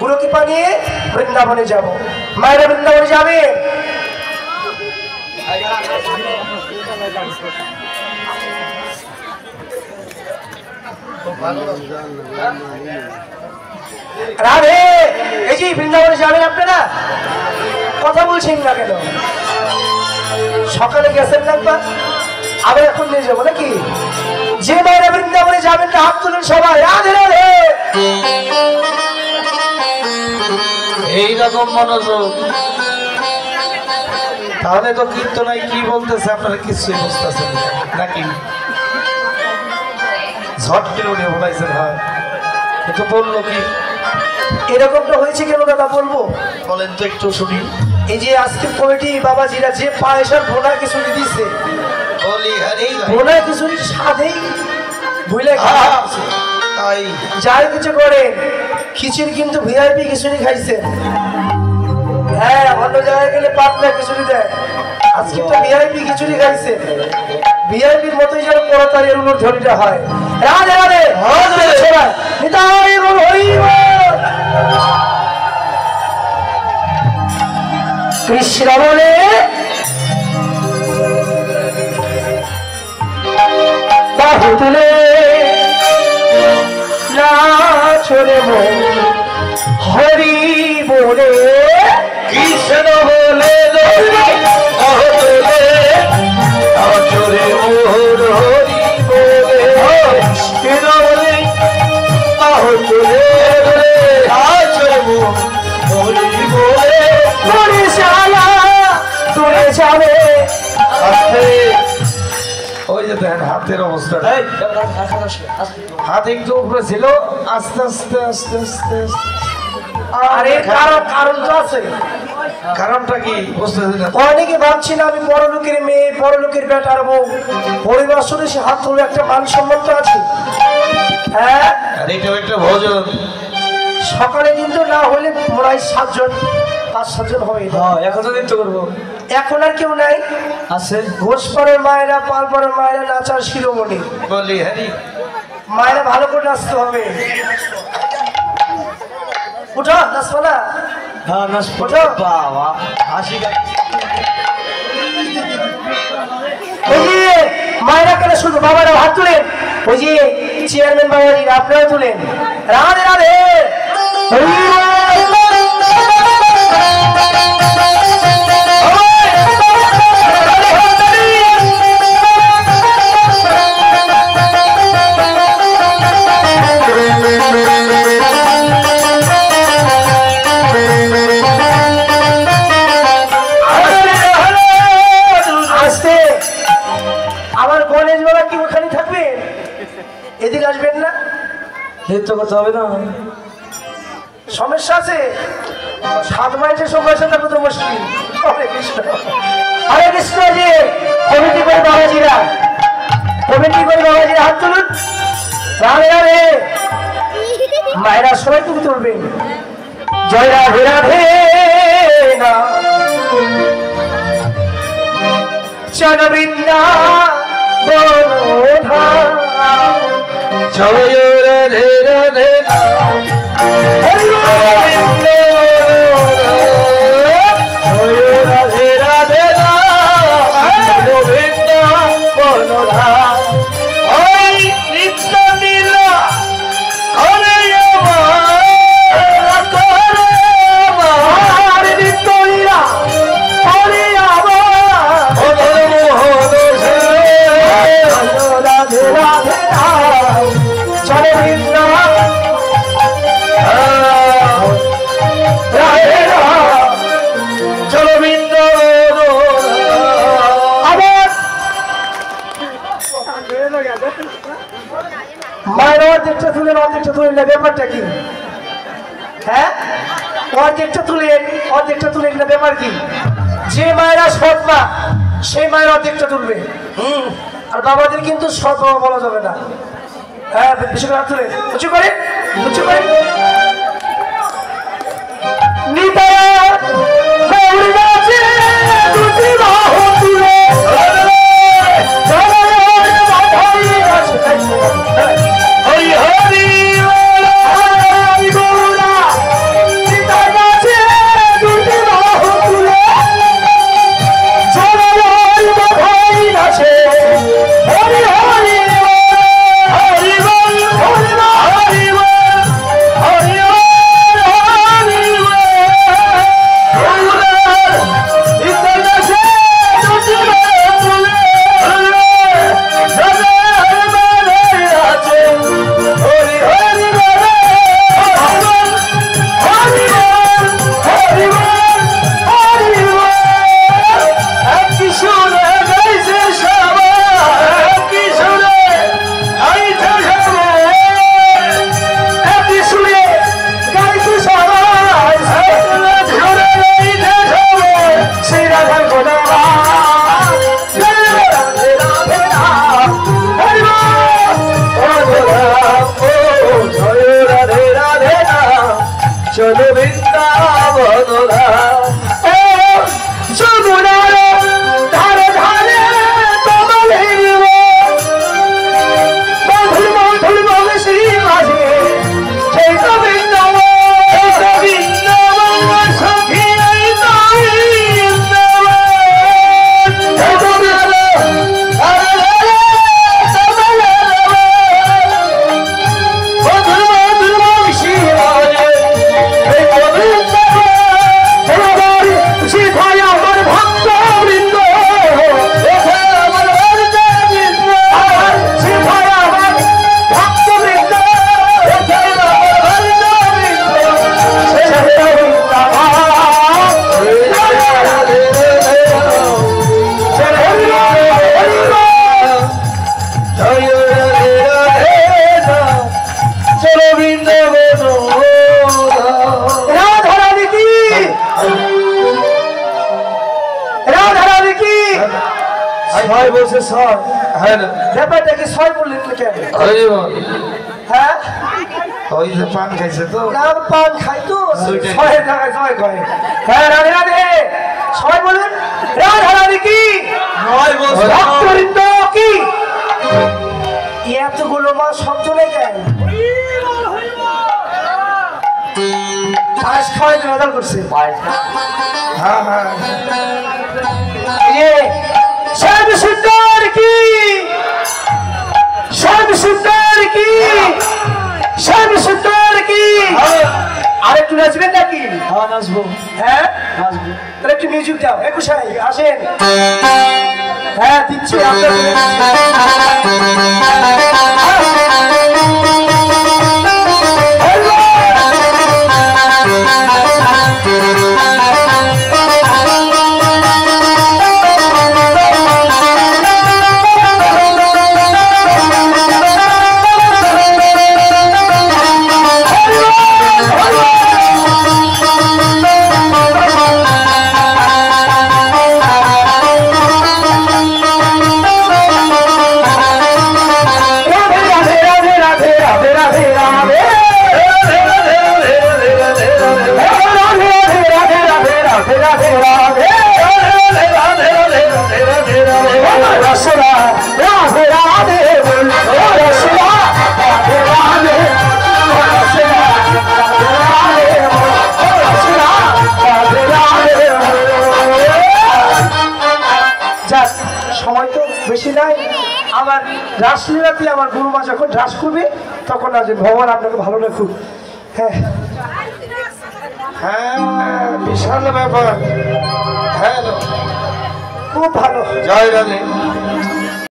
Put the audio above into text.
গুরু কৃপা নিয়ে বৃন্দাবনে যাব। মায়েরা বৃন্দাবনে যাবে। রাধে, এই যে বৃন্দাবনে যাবেন আপনারা, কথা বলছেন না কেন? সকালে গেছেন না একবার, আবার এখন নিয়ে যাবো নাকি? যে মায়েরা বৃন্দাবনে যাবেন না হাত তুলেন সবাই। রাধে রাধে। এইরকম মনোযোগ, তাহলে তো কীর্তনায় কি বলতেছে আপনারা কিছুই বুঝতেছেন নাকি? ঝটকে উঠে বলাইছেন হয়, কিন্তু বললো কি? এরকমটা হয়েছে কেন দাদা বলবো? বলেন তো একটু শুনি। এই যে আজকে কমিটি বাবাজিরা যে পায়েসার বোনা খিচুড়ি দিচ্ছে, বলি আরে বোনা খিচুড়ির স্বাদেই ভুলে গেছে। তাই যাই কিছু করেন, খিচুড়ি কিন্তু ভিআইপি খিচুড়ি খাইছেন। হ্যাঁ, অন্য জায়গায় গেলে পাতলা খিচুড়ি দেয়, আজকে তো ভিআইপি খিচুড়ি খাইছে। ভিআইপির মতোই যেন পরতারি এর ধ্বনিটা হয়। রাধে রাধে। নিতাই গৌর হরি বল। কৃষ্ণ বলে বাহু তুলে নাচরে মন হরি বলে, কৃষ্ণ বলে বাহু তুলে নাচরে মোর হরি বলে, কৃষ্ণ বলে বাহু তুলে নাচরে মোর হরি বলে, তোরে শালা তোরে যাবে। ওই যে দেখেন হাতের অবস্থা, হাত একটু উপরে ছিল, আস্তে আস্তে আস্তে আস্তে আরে কারণ তো আছে। কারণটা কি বুঝতেছি না। অনেকে ভাবছি না আমি পরলোকের মেয়ে, পরলোকের বেটার বউ, পরিবার সদস্য হাত তুলে একটা মান সম্মান তো আছে। হ্যাঁ, আর এটাও একটা ভোজন। সকালে কিন্তু না হলে মোড়াই 7 জন 5-7 জন হবে। এখন তো নৃত্য করবো, এখন আর কেউ নাই, আছে ঘোষপাড়ের মায়েরা, পালপাড়ের মায়েরা নাচার শিরোমণি। বলি হ্যারি মায়েরা ভালো করে নাচতে হবে। উঠো, নাচবো না? হ্যাঁ নাচ ওঠো। বাবা হাসি ওই যে মায়েরা কেন শুধু, বাবারা হাত তুলেন। ওই যে চেয়ারম্যান বাবাজি আপনারাও তুলেন। রাধে রাধে। হরি বল। আমার গণেশ বাবা কি ওখানে থাকবেন? এদিকে আসবেন না? নৃত্য করতে হবে না, সমস্যা আছে। 7 মাইলের সমস্যা থাকবে তো মুশকিল। হরে কৃষ্ণ, হরে কৃষ্ণ। যে কমিটি করে বাবাজিরা, কমিটি করে বাবাজিরা হাত তুলুন। রাধে রাধে। মায়েরা সবাই তুমি তুলবেন। জয় রাধে রাধে না চন্দ্রবৃন্দা বনধা। জয় রাধে রাধে হরি বল। জয় রাধে রাধে বনধা। ওই নিত্য লীলা করে আমার, করে আমার নিত্য লীলা করে আমার। রাধে রাধে চলে বৃন্দা। চলো বৃন্দ আবার মায়ের অর্ধেকটা তুলেন, অর্ধেকটা তুলেন না, ব্যাপারটা কি? হ্যাঁ, অর্ধেকটা তুলেন, অর্ধেকটা তুলেন না, ব্যাপার কি? যে মায়েরা সৎ মা, সেই মায়ের অর্ধেকটা তুলবে। আর বাবাদের কিন্তু সৎ বাবা বলা যাবে না। হ্যাঁ, বেশি করে হাত তুলেন, উঁচু করে, উঁচু করে। নিতাই গৌর নাচে দুটি বাহু তুলে, হরি হরি হরি গৌরা চলো বৃন্দাবন ও যমুনার ধারে ধারে তোমাদের মধুর মধুর বলে শ্রী মাঝে সেই তো বৃন্দাবন সখী এই তো বলছে ছয়। হ্যাঁ না ব্যাপারটা কি ছয় বললেন কেন? হ্যাঁ ওই যে পান খাইছে তো না পান খাই তো দুইটাই। ছয়ের জায়গায় ছয় কয়। হ্যাঁ রাধে রাধে ছয় বলেন। রাধা রাধে কি নয় বলছে ভক্তবৃন্দ কি এতগুলো মাস শব্দ নেই কেন? পাঁচ ছয় মেজাল করছে হ্যাঁ হ্যাঁ ये श्याम सुंदर की श्याम सुंदर की श्याम सुंदर की আর একটু নাচবেন নাকি? হ্যাঁ নাচবো হ্যাঁ নাচবো তাহলে একটু মিউজিক দাও। একুশাই আসেন। হ্যাঁ দিচ্ছি আপনার সময় তো বেশি নাই। আমার রাসলীলাতে আমার গুরুমা যখন রাস করবে তখন আসবে। ভগবান আপনাকে ভালো রাখুক। হ্যাঁ হ্যাঁ বিশাল ব্যাপার হ্যাঁ খুব ভালো। জয় রাধে